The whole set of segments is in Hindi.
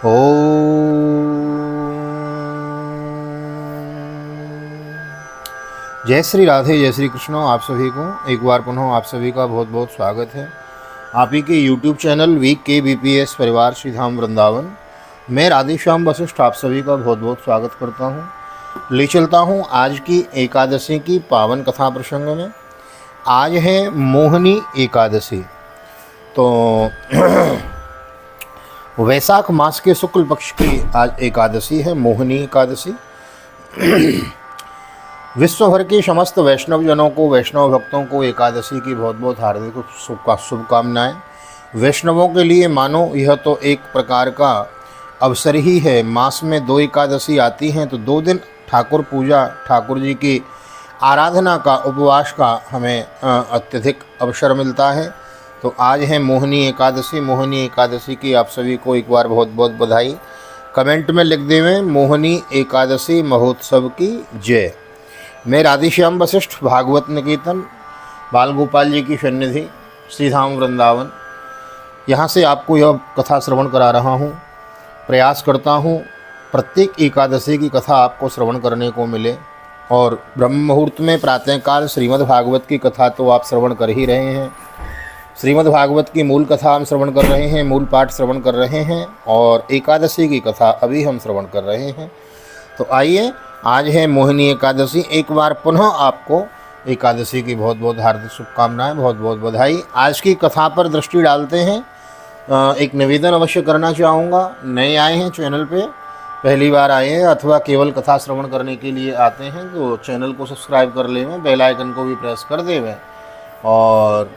जय श्री राधे, जय श्री कृष्ण। आप सभी को एक बार पुनः आप सभी का बहुत बहुत स्वागत है आप ही के YouTube चैनल VKBPS परिवार श्री धाम वृंदावन। मैं राधेश्याम वशिष्ठ आप सभी का बहुत बहुत स्वागत करता हूँ। ले चलता हूँ आज की एकादशी की पावन कथा प्रसंग में। आज है मोहिनी एकादशी। तो वैशाख मास के शुक्ल पक्ष की आज एकादशी है, मोहिनी एकादशी। विश्व भर के समस्त वैष्णव जनों को, वैष्णव भक्तों को एकादशी की बहुत बहुत हार्दिक शुभकामनाएं। वैष्णवों के लिए मानो यह तो एक प्रकार का अवसर ही है। मास में 2 एकादशी आती हैं तो 2 दिन ठाकुर पूजा, ठाकुर जी की आराधना का, उपवास का हमें अत्यधिक अवसर मिलता है। तो आज है मोहिनी एकादशी। मोहिनी एकादशी की आप सभी को एक बार बहुत बहुत बधाई। कमेंट में लिख देवें मोहिनी एकादशी महोत्सव की जय। मैं राधेश्याम वशिष्ठ, भागवत निकेतन, बाल गोपाल जी की सन्निधि, श्री धाम वृंदावन, यहाँ से आपको यह कथा श्रवण करा रहा हूँ। प्रयास करता हूँ प्रत्येक एकादशी की कथा आपको श्रवण करने को मिले। और ब्रह्म मुहूर्त में प्रातःकाल श्रीमद् भागवत की कथा तो आप श्रवण कर ही रहे हैं। श्रीमद् भागवत की मूल कथा हम श्रवण कर रहे हैं, मूल पाठ श्रवण कर रहे हैं, और एकादशी की कथा अभी हम श्रवण कर रहे हैं। तो आइए, आज है मोहिनी एकादशी। एक बार पुनः आपको एकादशी की बहुत बहुत हार्दिक शुभकामनाएं, बहुत बहुत बधाई। आज की कथा पर दृष्टि डालते हैं। एक निवेदन अवश्य करना चाहूँगा। नए आए हैं चैनल पे, पहली बार आए हैं अथवा केवल कथा श्रवण करने के लिए आते हैं तो चैनल को सब्सक्राइब कर लेवें, बेल आइकन को भी प्रेस कर देवें। और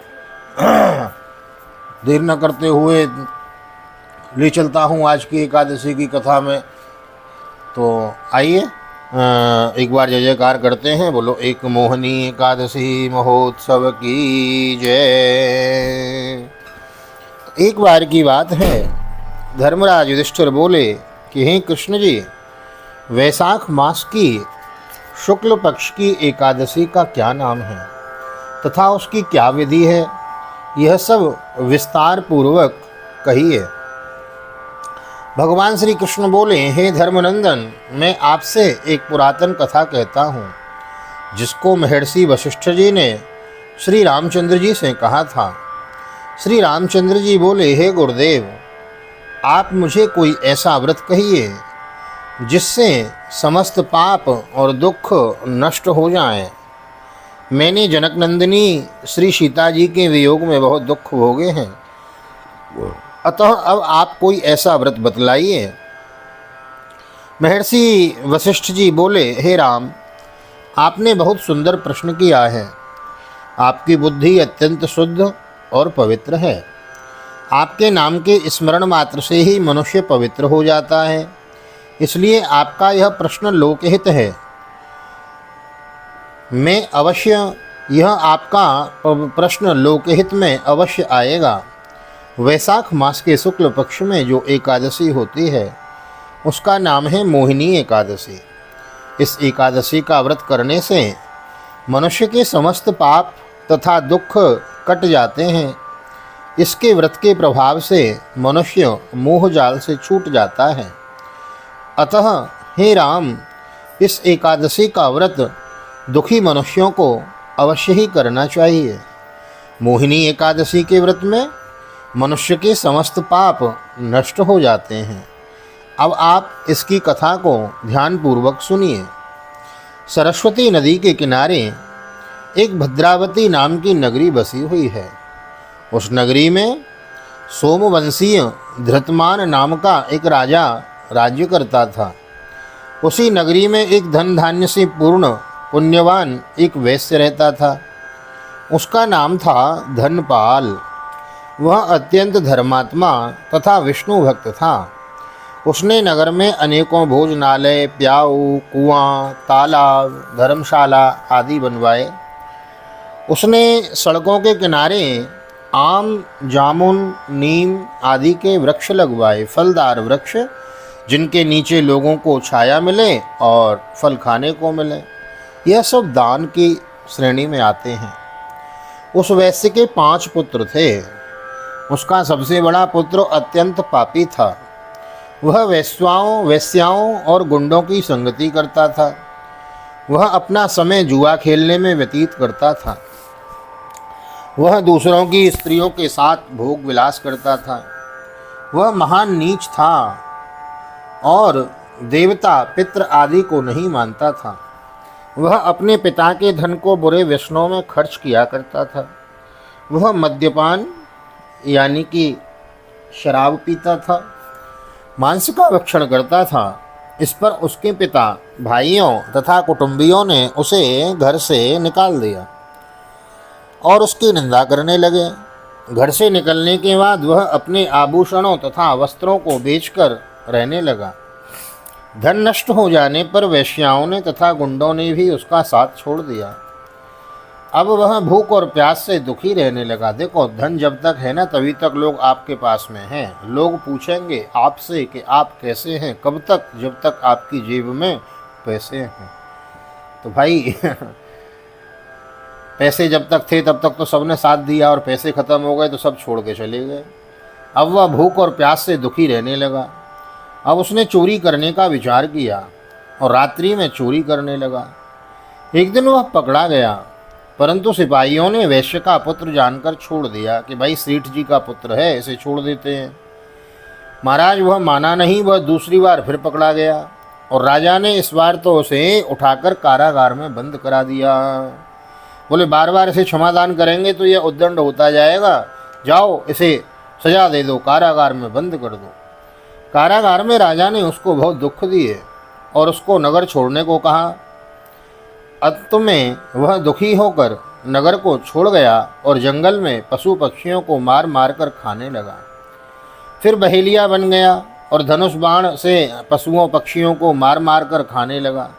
देर न करते हुए ले चलता हूँ आज की एकादशी की कथा में। तो आइए एक बार जय जयकार करते हैं। बोलो एक मोहिनी एकादशी महोत्सव की जय। एक बार की बात है, धर्मराज युधिष्ठिर बोले कि हे कृष्ण जी, वैशाख मास की शुक्ल पक्ष की एकादशी का क्या नाम है तथा उसकी क्या विधि है, यह सब विस्तार पूर्वक कहिए। भगवान श्री कृष्ण बोले, हे धर्मनंदन, मैं आपसे एक पुरातन कथा कहता हूँ जिसको महर्षि वशिष्ठ जी ने श्री रामचंद्र जी से कहा था। श्री रामचंद्र जी बोले, हे गुरुदेव, आप मुझे कोई ऐसा व्रत कहिए जिससे समस्त पाप और दुख नष्ट हो जाएं। मैंने जनक नंदिनी श्री सीता जी के वियोग में बहुत दुख भोगे हैं, अतः अब आप कोई ऐसा व्रत बतलाइए। महर्षि वशिष्ठ जी बोले, हे राम, आपने बहुत सुंदर प्रश्न किया है। आपकी बुद्धि अत्यंत शुद्ध और पवित्र है। आपके नाम के स्मरण मात्र से ही मनुष्य पवित्र हो जाता है, इसलिए आपका यह प्रश्न लोकहित है। मैं अवश्य, यह आपका प्रश्न लोकहित में अवश्य आएगा। वैशाख मास के शुक्ल पक्ष में जो एकादशी होती है उसका नाम है मोहिनी एकादशी। इस एकादशी का व्रत करने से मनुष्य के समस्त पाप तथा दुख कट जाते हैं। इसके व्रत के प्रभाव से मनुष्य मोह जाल से छूट जाता है। अतः हे राम, इस एकादशी का व्रत दुखी मनुष्यों को अवश्य ही करना चाहिए। मोहिनी एकादशी के व्रत में मनुष्य के समस्त पाप नष्ट हो जाते हैं। अब आप इसकी कथा को ध्यानपूर्वक सुनिए। सरस्वती नदी के किनारे एक भद्रावती नाम की नगरी बसी हुई है। उस नगरी में सोमवंशीय धृतमान नाम का एक राजा राज्य करता था। उसी नगरी में एक धन धान्य से पूर्ण पुण्यवान एक वैश्य रहता था। उसका नाम था धनपाल। वह अत्यंत धर्मात्मा तथा विष्णु भक्त था। उसने नगर में अनेकों भोजनालय, प्याऊ, कुआं, तालाब, धर्मशाला आदि बनवाए। उसने सड़कों के किनारे आम, जामुन, नीम आदि के वृक्ष लगवाए, फलदार वृक्ष जिनके नीचे लोगों को छाया मिले और फल खाने को मिले। यह सब दान की श्रेणी में आते हैं। उस वैश्य के 5 पुत्र थे। उसका सबसे बड़ा पुत्र अत्यंत पापी था। वह वेश्याओं और गुंडों की संगति करता था। वह अपना समय जुआ खेलने में व्यतीत करता था। वह दूसरों की स्त्रियों के साथ भोग विलास करता था। वह महान नीच था और देवता पितृ आदि को नहीं मानता था। वह अपने पिता के धन को बुरे व्यसनों में खर्च किया करता था। वह मद्यपान यानी कि शराब पीता था, मांस का भक्षण करता था। इस पर उसके पिता, भाइयों तथा कुटुंबियों ने उसे घर से निकाल दिया और उसकी निंदा करने लगे। घर से निकलने के बाद वह अपने आभूषणों तथा वस्त्रों को बेचकर रहने लगा। धन नष्ट हो जाने पर वेश्याओं ने तथा गुंडों ने भी उसका साथ छोड़ दिया। अब वह भूख और प्यास से दुखी रहने लगा। देखो, धन जब तक है ना तभी तक लोग आपके पास में हैं। लोग पूछेंगे आपसे कि आप कैसे हैं, कब तक, जब तक आपकी जेब में पैसे हैं। तो भाई पैसे जब तक थे तब तक तो सबने साथ दिया और पैसे खत्म हो गए तो सब छोड़ के चले गए। अब वह भूख और प्यास से दुखी रहने लगा। अब उसने चोरी करने का विचार किया और रात्रि में चोरी करने लगा। एक दिन वह पकड़ा गया, परंतु सिपाहियों ने वैश्य का पुत्र जानकर छोड़ दिया कि भाई सेठ जी का पुत्र है, इसे छोड़ देते हैं। महाराज वह माना नहीं, वह दूसरी बार फिर पकड़ा गया और राजा ने इस बार तो उसे उठाकर कारागार में बंद करा दिया। बोले बार बार इसे क्षमादान करेंगे तो यह उद्दंड होता जाएगा, जाओ इसे सजा दे दो, कारागार में बंद कर दो। कारागार में राजा ने उसको बहुत दुख दिए और उसको नगर छोड़ने को कहा। अंत में वह दुखी होकर नगर को छोड़ गया और जंगल में पशु पक्षियों को मार मार कर खाने लगा। फिर बहेलिया बन गया और धनुष बाण से पशुओं पक्षियों को मार मार कर खाने लगा।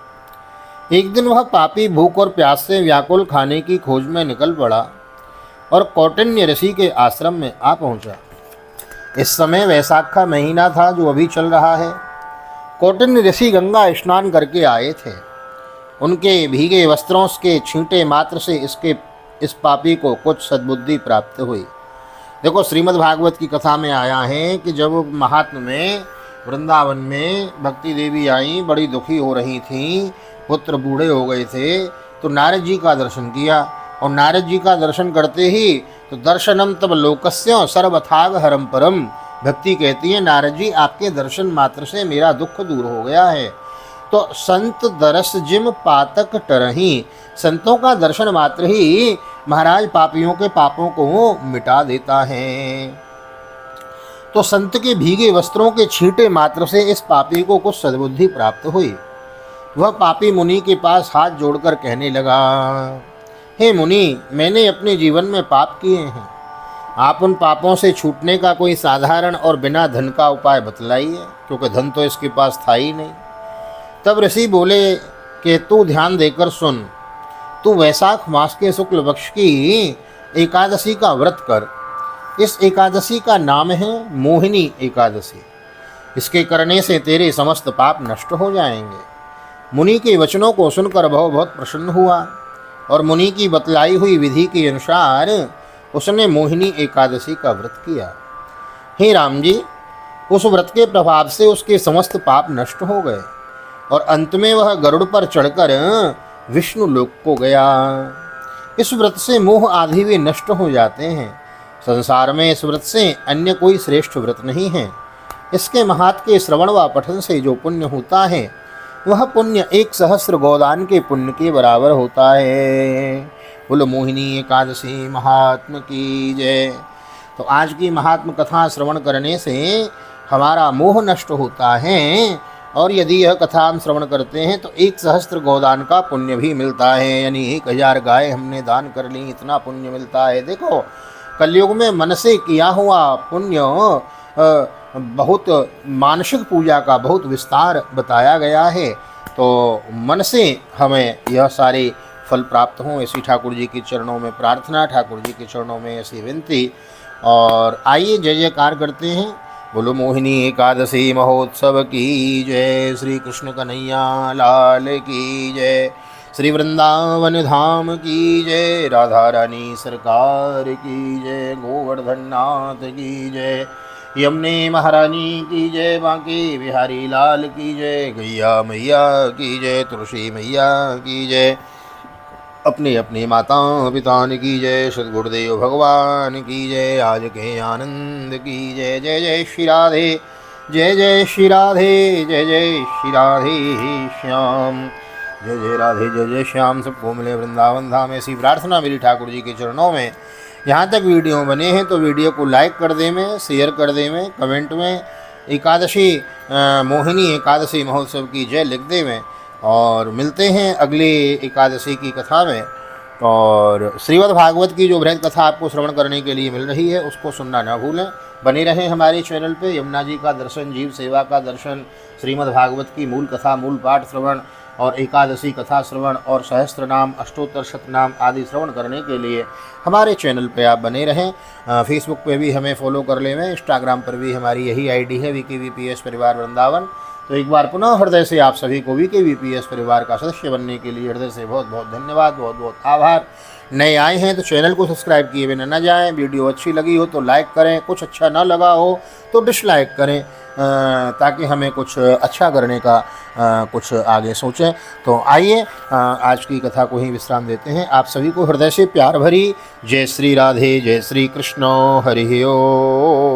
एक दिन वह पापी भूख और प्यास से व्याकुल खाने की खोज में निकल पड़ा और कौटिन्य ऋषि के आश्रम में आ पहुंचा। इस समय वैशाख का महीना था जो अभी चल रहा है। कौटिन्य ऋषि गंगा स्नान करके आए थे। उनके भीगे वस्त्रों के छींटे मात्र से इस पापी को कुछ सद्बुद्धि प्राप्त हुई। देखो, श्रीमद् भागवत की कथा में आया है कि जब महात्म में वृंदावन में भक्ति देवी आई, बड़ी दुखी हो रही थीं, पुत्र बूढ़े हो गए थे, तो नारद जी का दर्शन किया और नारद जी का दर्शन करते ही तो दर्शनम तब लोकस्य सर्वथाग हरम परम। भक्ति कहती है नारद जी आपके दर्शन मात्र से मेरा दुख दूर हो गया है। तो संत दरस जिम पातक टरही, संतों का दर्शन मात्र ही महाराज पापियों के पापों को मिटा देता है। तो संत के भीगे वस्त्रों के छींटे मात्र से इस पापी को कुछ सद्बुद्धि प्राप्त हुई। वह पापी मुनि के पास हाथ जोड़कर कहने लगा, हे मुनि, मैंने अपने जीवन में पाप किए हैं, आप उन पापों से छूटने का कोई साधारण और बिना धन का उपाय बतलाइए, क्योंकि धन तो इसके पास था ही नहीं। तब ऋषि बोले कि तू ध्यान देकर सुन, तू वैशाख मास के शुक्ल पक्ष की एकादशी का व्रत कर। इस एकादशी का नाम है मोहिनी एकादशी। इसके करने से तेरे समस्त पाप नष्ट हो जाएंगे। मुनि के वचनों को सुनकर भव बहुत प्रसन्न हुआ और मुनि की बतलाई हुई विधि के अनुसार उसने मोहिनी एकादशी का व्रत किया। हे राम जी, उस व्रत के प्रभाव से उसके समस्त पाप नष्ट हो गए और अंत में वह गरुड़ पर चढ़कर विष्णु लोक को गया। इस व्रत से मोह आदि भी नष्ट हो जाते हैं। संसार में इस व्रत से अन्य कोई श्रेष्ठ व्रत नहीं है। इसके महात्म के श्रवण व पठन से जो पुण्य होता है वह पुण्य 1,000 गोदान के पुण्य के बराबर होता है। बोलो मोहिनी एकादशी महात्म की जय। तो आज की महात्म कथा श्रवण करने से हमारा मोह नष्ट होता है और यदि यह कथा हम श्रवण करते हैं तो 1,000 गोदान का पुण्य भी मिलता है, यानी 1000 गाय हमने दान कर ली, इतना पुण्य मिलता है। देखो, कलयुग में मन से किया हुआ पुण्य बहुत मानसिक पूजा का बहुत विस्तार बताया गया है। तो मन से हमें यह सारे फल प्राप्त हों, ऐसी ठाकुर जी के चरणों में प्रार्थना, ठाकुर जी के चरणों में ऐसी विनती। और आइए जय जयकार करते हैं। बोलो मोहिनी एकादशी महोत्सव की जय। श्री कृष्ण कन्हैया लाल की जय। श्री वृंदावन धाम की जय। राधा रानी सरकार की जय। गोवर्धन नाथ की जय। यमुने महारानी की जय, बांके बिहारी लाल की जय, गैया मैया की जय, तुलसी मैया की जय, अपने अपने माता पिता की जय, सद्गुरुदेव भगवान की जय, आज के आनंद की जय। जय जय श्री राधे, जय जय श्री राधे, जय जय श्री राधे श्याम, जय जय राधे, जय जय श्याम, सबको मिले वृंदावन धाम। ऐसी प्रार्थना मेरी ठाकुर जी के चरणों में। यहाँ तक वीडियो बने हैं तो वीडियो को लाइक कर दे में, शेयर कर दे में, कमेंट में एकादशी मोहिनी एकादशी महोत्सव की जय लिख दे में। और मिलते हैं अगली एकादशी की कथा में। और श्रीमद् भागवत की जो बृहद कथा आपको श्रवण करने के लिए मिल रही है उसको सुनना न भूलें। बने रहें हमारे चैनल पे। यमुना जी का दर्शन, जीव सेवा का दर्शन, श्रीमद् भागवत की मूल कथा, मूल पाठ श्रवण और एकादशी कथा श्रवण और सहस्त्र नाम, अष्टोत्तर शतनाम आदि श्रवण करने के लिए हमारे चैनल पे आप बने रहें। फेसबुक पे भी हमें फॉलो कर लें, इंस्टाग्राम पर भी हमारी यही आईडी है VKVPS परिवार वृंदावन। तो एक बार पुनः हृदय से आप सभी को VKVPS परिवार का सदस्य बनने के लिए हृदय से बहुत बहुत धन्यवाद, बहुत बहुत आभार। नए आए हैं तो चैनल को सब्सक्राइब किए बिना न जाएं। वीडियो अच्छी लगी हो तो लाइक करें, कुछ अच्छा ना लगा हो तो डिसलाइक करें, ताकि हमें कुछ अच्छा करने का कुछ आगे सोचें। तो आइए आज की कथा को ही विश्राम देते हैं। आप सभी को हृदय से प्यार भरी जय श्री राधे, जय श्री कृष्ण, हरि ओम।